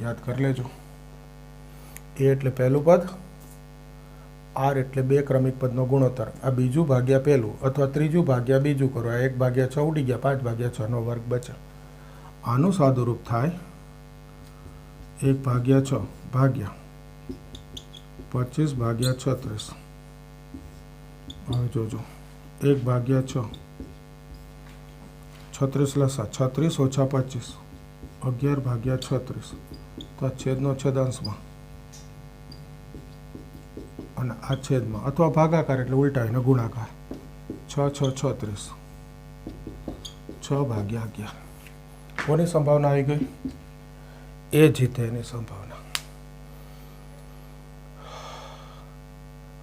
A: યાદ કરી લેજો. એ એટલે પહેલું પદ, r એટલે 2 ક્રમિક પદનો ગુણોત્તર. આ બીજું ભાગ્યા પહેલું અથવા ત્રીજું ભાગ્યા બીજું કરો. આ 1/6 ઉડી ગયા, 5/6 વર્ગ બચે. આનું સાદુરૂપ થાય 1/6 ભાગ્યા 25/36. હવે જોજો, 1/6, 36 લસા, 36 - 25, 11/36. તો આ છેદનો છેદાંશમાં અને આ છેદમાં અથવા ભાગાકાર એટલે ઉલટાવીને ગુણાકાર. 6 × 6 = 36, 6/11. કોની સંભાવના આવી ગઈ? એ જીતે એની સંભાવના.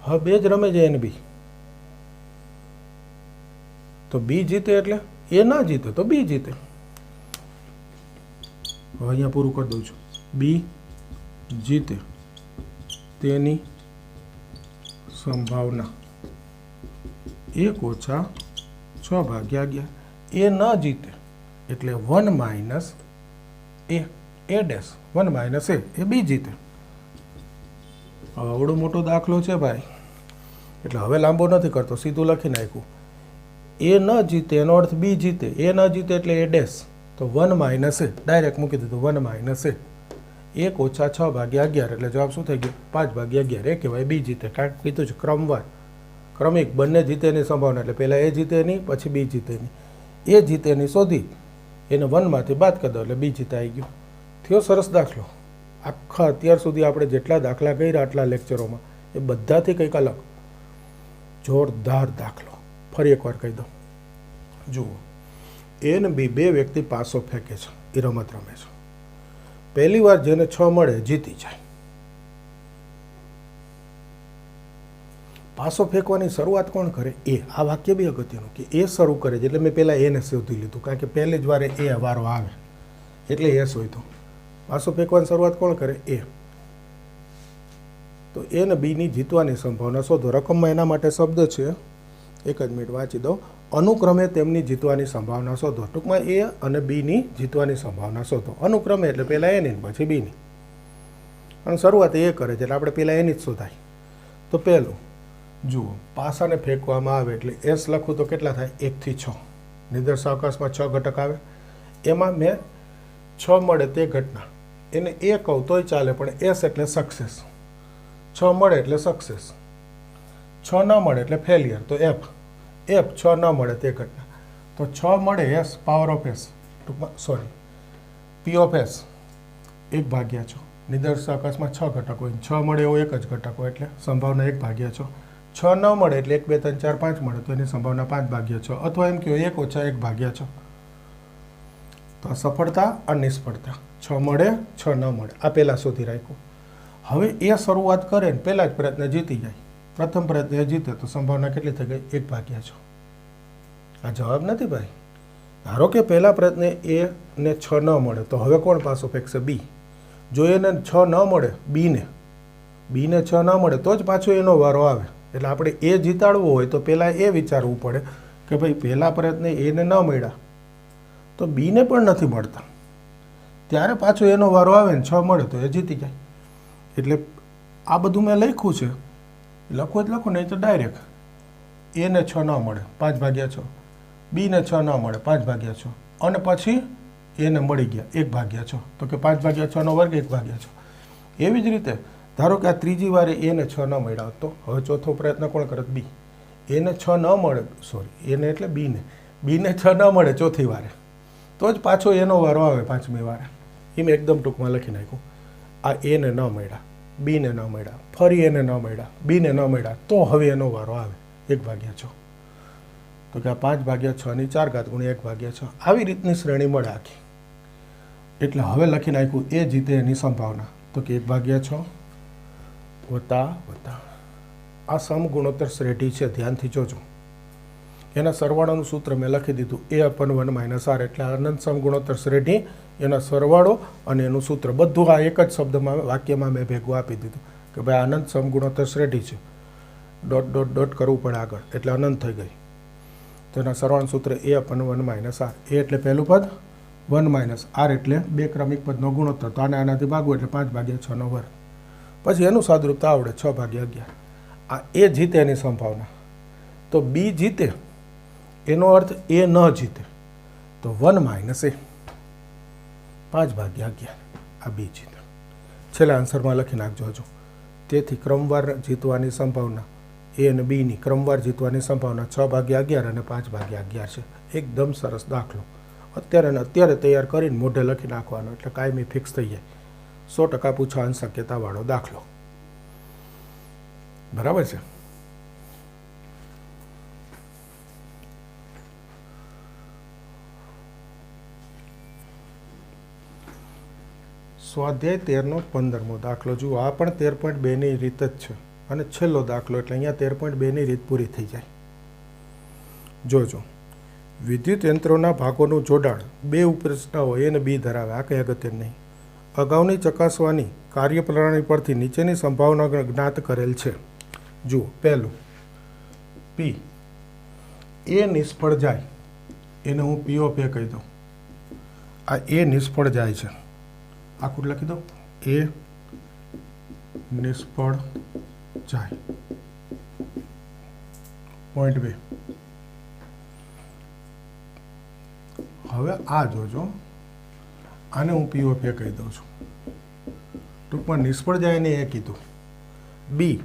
A: હવે બે જ રમે છે. એન બી તો બી જીતે એટલે એ ના જીતે તો બી જીતે. હવે અહીંયા પૂરું કરી દઉં છું. બી જીતે તેની સંભાવના 1 - 6/11. એ ન જીતે એટલે 1 - a, a ડેશ 1 - a, એ બી જીતે. આવડો મોટો દાખલો છે ભાઈ, એટલે હવે લાંબો નથી કરતો, સીધું લખી નાખ્યું. એ ન જીતે એનો અર્થ બી જીતે. એ ન જીતે એટલે એ ડેશ, તો 1 - a ડાયરેક્ટ મૂકી દીધું. 1 - a 1 - 6/11 એટલે જવાબ શું થઈ ગયો? 5/11. એ કહેવાય બી જીતે. કારણ કે કીધું છે ક્રમવાર, ક્રમિક બંને જીતેની સંભાવના. એટલે પહેલાં એ જીતેની, પછી બી જીતેની. એ જીતેની શોધી એને 1માંથી બાદ કરી દો એટલે બી જીતે આવી ગયું. થયો સરસ દાખલો. આખા અત્યાર સુધી આપણે જેટલા દાખલા કર્યા આટલા લેક્ચરોમાં એ બધાથી કંઈક અલગ, જોરદાર દાખલો. ફરી એકવાર કહી દઉં. જુઓ, એ ને બી બે વ્યક્તિ પાસો ફેંકે છે. એ રમત રમે છે. પહેલી વાર જેને 6 મળે જીતી જાય. પાસો ફેંકવાની શરૂઆત કોણ કરે? એ. આ વાક્ય બી અગત્યનું કે એ શરૂ કરે છે. એટલે મેં પહેલાં એને શોધી લીધું, કારણ કે પહેલી જ વારે એ વારો આવે એટલે એ શોધ્યું. પાસો ફેંકવાની શરૂઆત કોણ કરે? એ. તો એ ને બીની જીતવાની સંભાવના શોધો. રકમમાં એના માટે શબ્દ છે, એક જ મિનિટ વાંચી દો. અનુક્રમે તેમની જીતવાની સંભાવના શોધો. ટૂંકમાં એ અને બીની જીતવાની સંભાવના શોધો. અનુક્રમે એટલે પહેલાં એની પછી બીની, અને શરૂઆત એ કરે છે એટલે આપણે પહેલાં એની જ શોધાય. તો પહેલું જુઓ, પાસાને ફેંકવામાં આવે એટલે એસ લખું તો કેટલા થાય? 1 થી 6. નિદર્શાવકાશમાં 6 ઘટક આવે, એમાં મેં 6 મળે તે ઘટના એને એ કહું તોય ચાલે, પણ એસ એટલે સક્સેસ. 6 મળે એટલે સક્સેસ, 6 ન મળે એટલે ફેલિયર. તો એફ 6 ન મળે તે ઘટના. તો 6 મળે એસ પાવર ઓફ એસ, ટૂંકમાં સોરી પી ઓફ એસ 1/6. નિદર્શાવકાશમાં 6 ઘટક હોય, 6 મળે એવો એક જ ઘટક હોય એટલે સંભાવના 1/6. 6 ન મળે એટલે 1 2 3 4 5 મળે તો એની સંભાવના 5/6, અથવા એમ કહો 1 ઓછા 1/6. તો આ સફળતા આ નિષ્ફળતા. 6 મળે 6 ન મળે, આ પહેલાં શોધી રાખ્યું. હવે એ શરૂઆત કરે ને પહેલાં જ પ્રયત્ન જીતી જાય, પ્રથમ પ્રયત્ન એ જીતે તો સંભાવના કેટલી થઈ ગઈ? 1/6. આ જવાબ નથી ભાઈ. ધારો કે પહેલા પ્રયત્ને એ ને 6 ન મળે તો હવે કોણ પાછો ફેંકશે? બી. જો એને 6 ન મળે, બીને 6 ન મળે તો જ પાછો એનો વારો આવે. એટલે આપણે એ જીતાડવું હોય તો પહેલાં એ વિચારવું પડે કે ભાઈ પહેલા પ્રયત્ને એને ન મળ્યા તો બીને પણ નથી મળતા, ત્યારે પાછો એનો વારો આવે ને 6 મળે તો એ જીતી જાય. એટલે આ બધું મેં લખ્યું છે, લખો જ લખો, નહીં તો ડાયરેક્ટ એને 6 ન મળે 5/6, બીને 6 ન મળે 5/6, અને પછી એને મળી ગયા 1/6. તો કે 5/6 વર્ગ 1/6. એવી જ રીતે ધારો કે આ ત્રીજી વારે એને 6 ન મળ્યા તો હવે ચોથો પ્રયત્ન કોણ કરે? બી. એને 6 ન મળે, સોરી એને એટલે બીને 6 ન મળે ચોથી વારે તો જ પાછો એનો વારો આવે 5મી વારે. એ મેં એકદમ ટૂંકમાં લખી નાખ્યું. આ એને ન મળ્યા, બીને ન મળ્યા, ફરી એને ન મળ્યા, બીને ન મળ્યા તો હવે એનો વારો આવે 1/6. તો કે આ 5/6 ની 4 ઘાત ગુણ્યા 1/6, આવી રીતની શ્રેણી મળે આખી. એટલે હવે લખી નાખ્યું એ જીતે એની સંભાવના. તો કે 1/6 વત્તા આ સમગુણોત્તર શ્રેઢી છે, ધ્યાનથી જોજો. એના સરવાળાનું સૂત્ર મેં લખી દીધું, A/1 - R, એટલે અનંત સમગુણોત્તર શ્રેઢી, એના સરવાળો અને એનું સૂત્ર બધું આ એક જ શબ્દમાં વાક્યમાં મેં ભેગું આપી દીધું કે ભાઈ અનંત સમગુણોત્તર શ્રેઢી છે, ... કરવું પડે આગળ, એટલે અનંત થઈ ગઈ. તો એના સરવાળાનું સૂત્ર A/1 - R. એ એટલે પહેલું પદ, 1 - R એટલે બે ક્રમિક પદનો ગુણોત્તર. તો આનાથી ભાગવું એટલે 5/6 વર્ગ. પછી એનું સાદરૂપતા આવડે 6/11. આ એ જીતે એની સંભાવના. તો બી જીતે એનો અર્થ એ ન જીતે, તો 1 - A 5/11 આ બી જીતે. છેલ્લા આન્સરમાં લખી નાખજો હજુ. તેથી ક્રમવાર જીતવાની સંભાવના એ અને બીની ક્રમવાર જીતવાની સંભાવના 6/11 અને 5/11 છે. એકદમ સરસ દાખલો. અત્યારે ને અત્યારે તૈયાર કરીને મોઢે લખી નાખવાનો, એટલે કાયમી ફિક્સ થઈ જાય. 100% પૂછવાની શક્યતાવાળો દાખલો. બરાબર છે. સ્વાધ્યાય 13 દાખલો જુઓ. આ પણ 13.2ની રીત જ છે, અને છેલ્લો દાખલો એટલે અહીંયા 13.2ની રીત પૂરી થઈ જાય. જોજો, વિદ્યુત યંત્રોના ભાગોનું જોડાણ બે ઉપરચનાઓ એ અને બી ધરાવે. આ કંઈ અગત્ય નહીં. અગાઉની ચકાસવાની કાર્યપ્રણાલી પરથી નીચેની સંભાવના જ્ઞાત કરેલ છે. જુઓ, પહેલું પી, એ નિષ્ફળ જાય એને હું પી ઓફ એ કહી દઉં. આ એ નિષ્ફળ જાય છે, આખું લખી દો, એ નિષ્ફળ જાય. પોઈન્ટ 2. હવે આ જોજો, આને હું પી ઓફ એ કહી દઉં છું. ટૂંકમાં નિષ્ફળ જાય ને એ કીધું. બી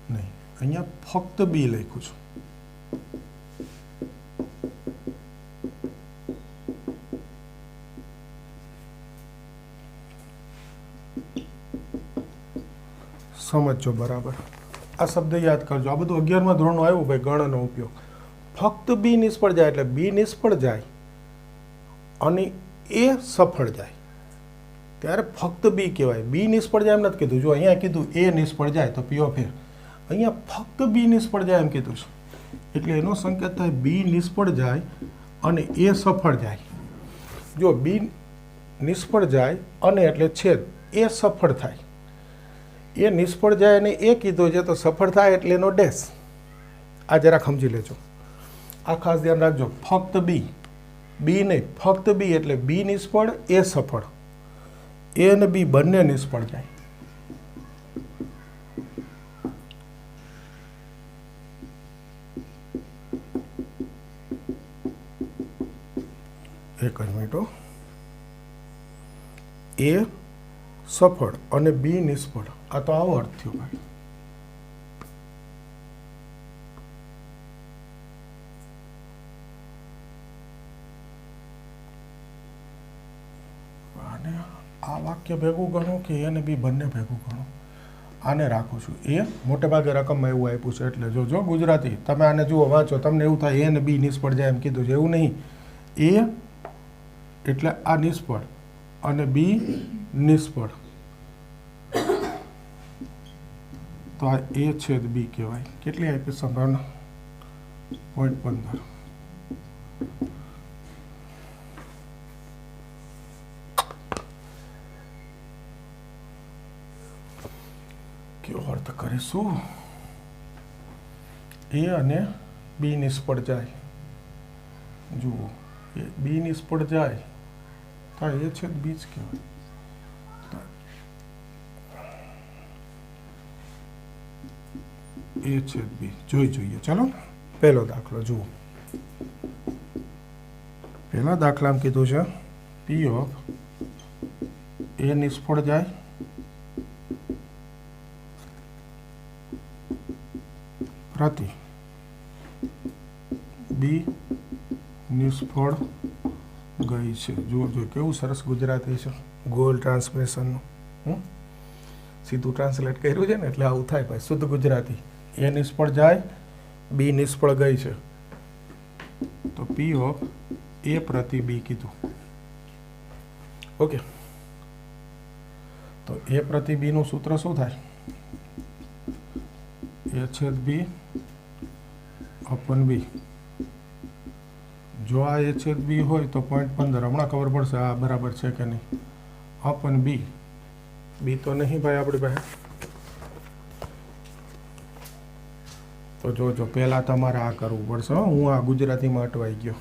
A: નહીં, અહીંયા ફક્ત બી લખ્યું છું. સમજો બરાબર. આ શબ્દ યાદ કરજો. આ બધું 11મા ધોરણનું આવ્યું ભાઈ, ગણનો ઉપયોગ. ફક્ત બી નિષ્ફળ જાય એટલે બી નિષ્ફળ જાય અને એ સફળ જાય ત્યારે ફક્ત બી કહેવાય. બી નિષ્ફળ જાય એમ નથી કીધું. જો અહીંયા કીધું એ નિષ્ફળ જાય તો પી ઓફ એ, અહીંયા ફક્ત બી નિષ્ફળ જાય એમ કીધું છે. એટલે એનો સંકેત થાય બી નિષ્ફળ જાય અને એ સફળ જાય. જો બી નિષ્ફળ જાય અને એટલે છેદ એ સફળ થાય એ નિષ્ફળ જાય અને એ કીધું છે તો સફળ થાય એટલે એનો ડેશ. આ જરાક સમજી લેજો. આ ખાસ ધ્યાન રાખજો. ફક્ત બી નહીં, ફક્ત બી એટલે બી નિષ્ફળ એ સફળ. એ અને બી બંને નિષ્ફળ જાય. એક જ મિનિટ. એ સફળ અને બી નિષ્ફળ. આ તો આવો અર્થ થયો ભાઈ. અને આ વાક્ય ભેગું ગણો કે એ અને બી બંને ભેગું ગણો. આને રાખું છું. એ મોટે ભાગે રકમમાં એવું આપ્યું છે એટલે જો ગુજરાતી તમે આને જુઓ વાંચો તમને એવું થાય એ અને બી નિષ્ફળ જાય એમ કીધું છે. એવું નહીં. એ એટલે આ નિષ્ફળ અને બી નિષ્ફળ. તો આ એ છેદ બી કહેવાય. કેટલી આપી સંભાવના? 0.15. કેવો અર્થ કરીશું? એ અને બી નિષ્ફળ જાય. જુઓ, એ બી નિષ્ફળ જાય તો એ છેદ બી જ કહેવાય. એ છેદ બી જોઈએ. ચાલો પહેલો દાખલો જુઓ. પહેલા દાખલામાં કીધું છે પી ઓફ એ નિષ્ફળ જાય પ્રતિ બી નિષ્ફળ ગઈ છે. જુઓ કેવું સરસ ગુજરાતી છે. ગોલ ટ્રાન્સલેશનનું સીધું ટ્રાન્સલેટ કર્યું છે ને એટલે આવું થાય ભાઈ. શુદ્ધ ગુજરાતી. એ નિષ્ફળ જાય, બી નિષ્ફળ ગઈ છે તો પી ઓફ એ પ્રતિ બી કીધું. ઓકે. તો એ પ્રતિ બી નું સૂત્ર શું થાય? એ છેદ બી અપન બી. જો આ એ છેદ બી હોય તો 0.15. હમણાં ખબર પડશે આ બરાબર છે કે નહીં. અપન બી. બી તો નહીં ભાઈ આપણી પાસે. તો જો પહેલાં તમારે આ કરવું પડશે. હું આ ગુજરાતીમાં અટવાઈ ગયો.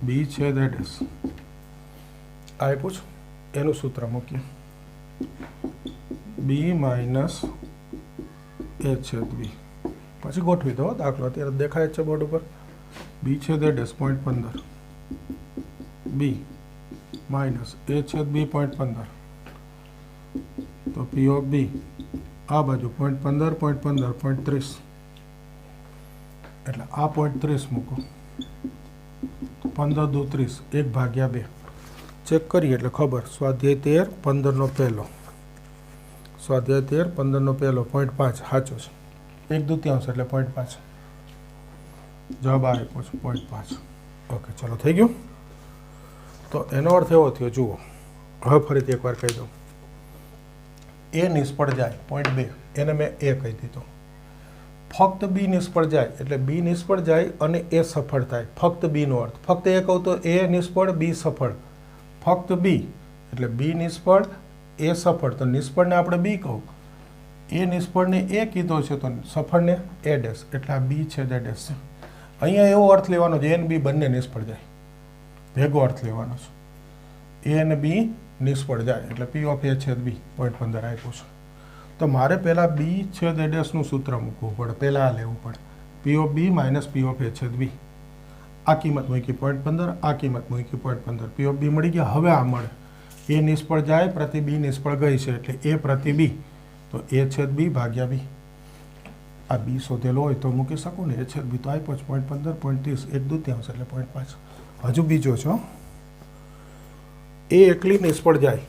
A: બી છે દેટ ઇઝ આપ્યું છે એનું સૂત્ર મૂકીએ. બી માઇનસ એ છેદ બી. પછી ગોઠવી દો દાખલો. અત્યારે દેખાય છે બોર્ડ ઉપર. બી છે દેટ ઇઝ 0.15. બી માઇનસ એ છેદ બી 0.15. તો પી ઓફ બી આ બાજુ 0.15 0.30. એટલે આ 0.30 મૂકો. 15 દુ 30. 1/2. ચેક કરીએ એટલે ખબર. સ્વાધ્યાય 13 15નો પહેલો. સ્વાધ્યાય 13 15નો પહેલો 0.5 સાચો છે. 1/2 એટલે 0.5. જવાબ આપ્યો છે 0.5. ઓકે ચલો થઈ ગયું. તો એનો અર્થ એવો થયો. જુઓ હવે ફરીથી એકવાર કહી દઉં. એ નિષ્ફળ જાય 0.2 એને મેં એ કહી દીધો. ફક્ત બી નિષ્ફળ જાય એટલે બી નિષ્ફળ જાય અને એ સફળ થાય. ફક્ત બીનો અર્થ. ફક્ત એ કહું તો એ નિષ્ફળ બી સફળ. ફક્ત બી એટલે બી નિષ્ફળ એ સફળ. તો નિષ્ફળને આપણે બી કહું. એ નિષ્ફળને એ કીધો છે તો સફળને એ ડેશ. એટલે આ બી છે તે ડેશ છે. અહીંયા એવો અર્થ લેવાનો છે એ અને બી બંને નિષ્ફળ જાય. ભેગો અર્થ લેવાનો છે. એ અને બી નિષ્ફળ જાય એટલે પી ઓફ એ છેદ બી 0.15 આપ્યું છે. તો મારે પહેલાં બી છેદ એ ડેશનું સૂત્ર મૂકવું પડે. પહેલાં આ લેવું પડે. P of B minus P of A છેદ બી. આ કિંમત મૂકી 0.15. આ કિંમત મૂકી 0.15. પી ઓફ બી મળી ગયા. હવે આ મળે એ નિષ્ફળ જાય પ્રતિ બી નિષ્ફળ ગઈ છે એટલે એ પ્રતિ બી. તો એ છેદ બી ભાગ્યા બી. આ બી શોધેલો હોય તો મૂકી શકું ને. એ છેદ બી તો આપ્યો 0.15 0.30 1/2 એટલે 0.5. હજુ બીજો છો. એ એકલી નિષ્ફળ જાય.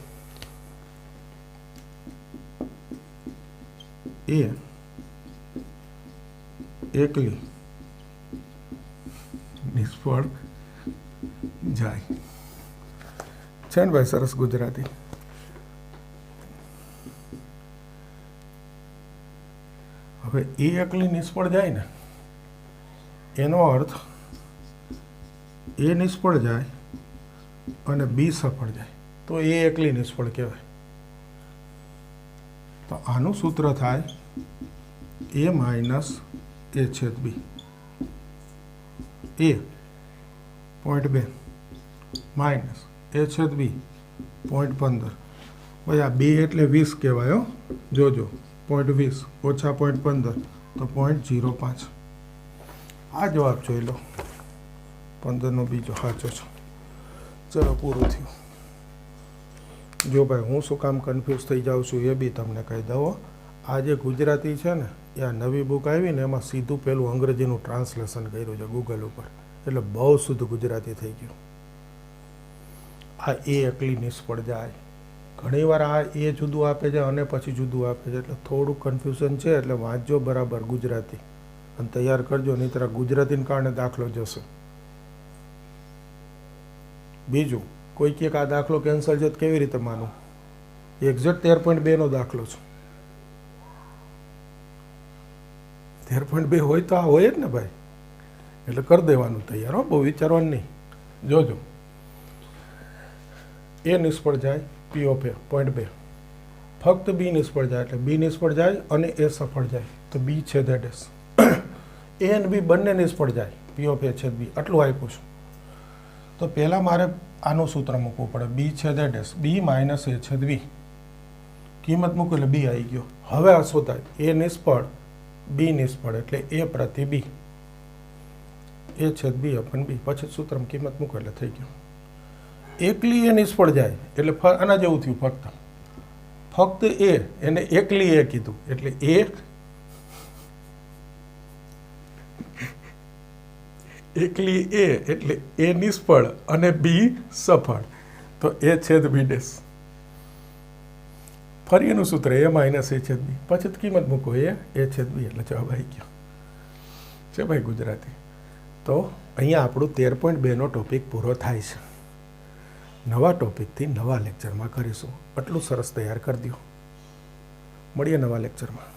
A: એ એકલી નિષ્ફળ જાય છે ને ભાઈ. સરસ ગુજરાતી. હવે એ એકલી નિષ્ફળ જાય ને એનો અર્થ એ નિષ્ફળ જાય અને બી સફળ જાય. તો એ એકલી નિષ્ફળ કહેવાય. તો આનું સૂત્ર થાય a માઇનસ a છેદ b. a 0.2 માઇનસ a છેદ b 0.15. ભાઈ આ 2 એટલે 20 કહેવાય હો. જોજો 0.20 ઓછા 0.15 તો 0.05. આ જવાબ જોઈ લો. 15નો બીજો સાચો છે. ચલો પૂરું થયું. જો ભાઈ હું શું કામ કન્ફ્યુઝ થઈ જાઉં છું એ બી તમને કહી દઉં. આ જે ગુજરાતી છે ને એ આ નવી બુક આવી ને એમાં સીધું પેલું અંગ્રેજીનું ટ્રાન્સલેશન કર્યું છે ગૂગલ ઉપર, એટલે બહુ શુદ્ધ ગુજરાતી થઈ ગયું. આ એ એકલી નિષ્ફળ જાય. ઘણીવાર આ એ જુદું આપે છે અને પછી જુદું આપે છે, એટલે થોડું કન્ફ્યુઝન છે. એટલે વાંચજો બરાબર ગુજરાતી અને તૈયાર કરજો, નહીં તો ગુજરાતીને કારણે દાખલો જશે. બીજું કોઈ કે આ દાખલો કેન્સલ છે તો કેવી રીતે માનું? એક્ઝેક્ટ 13.2નો દાખલો છે. 13.2 હોય તો આ હોય જ ને ભાઈ, એટલે કરી દેવાનું તૈયાર હો, બહુ વિચારવાનું નહીં. જોજો એ નિષ્ફળ જાય P of A 0.2, ફક્ત B નિષ્ફળ જાય એટલે B નિષ્ફળ જાય અને A સફળ જાય તો B છેદ A ડેશ. A અને B બંને નિષ્ફળ જાય P of A છેદ B. આટલું આપ્યું છું તો પહેલાં મારે આનું સૂત્ર મૂકવું પડે, B છેદ A dash, B minus A છેદ B. કિંમત મૂકો એટલે B આવી ગયો. હવે આ શું થાય? A નિષ્ફળ B નિષ્ફળ એટલે A પ્રતિ B, A છેદ B અપન B. પછી સૂત્રમાં કિંમત મૂકો એટલે થઈ ગયું. એકલી એ નિષ્ફળ જાય એટલે આના જેવું થયું. ફક્ત એ એને એકલી એ કીધું એટલે એકલી એ એટલે એ નિષ્ફળ અને બી સફળ તો એ છેદ બી ડેશ. ફરી એનું સૂત્ર એ માઇનસ એ છેદ બી, પછી કિંમત મૂકો એ છેદ બી એટલે જવાબ આવી ગયો છે ભાઈ ગુજરાતી. તો અહીંયા આપણું 13.2નો ટોપિક પૂરો થાય છે. નવા ટોપિકથી નવા લેક્ચરમાં કરીશું. આટલું સરસ તૈયાર કરી દો. મળીએ નવા લેક્ચરમાં.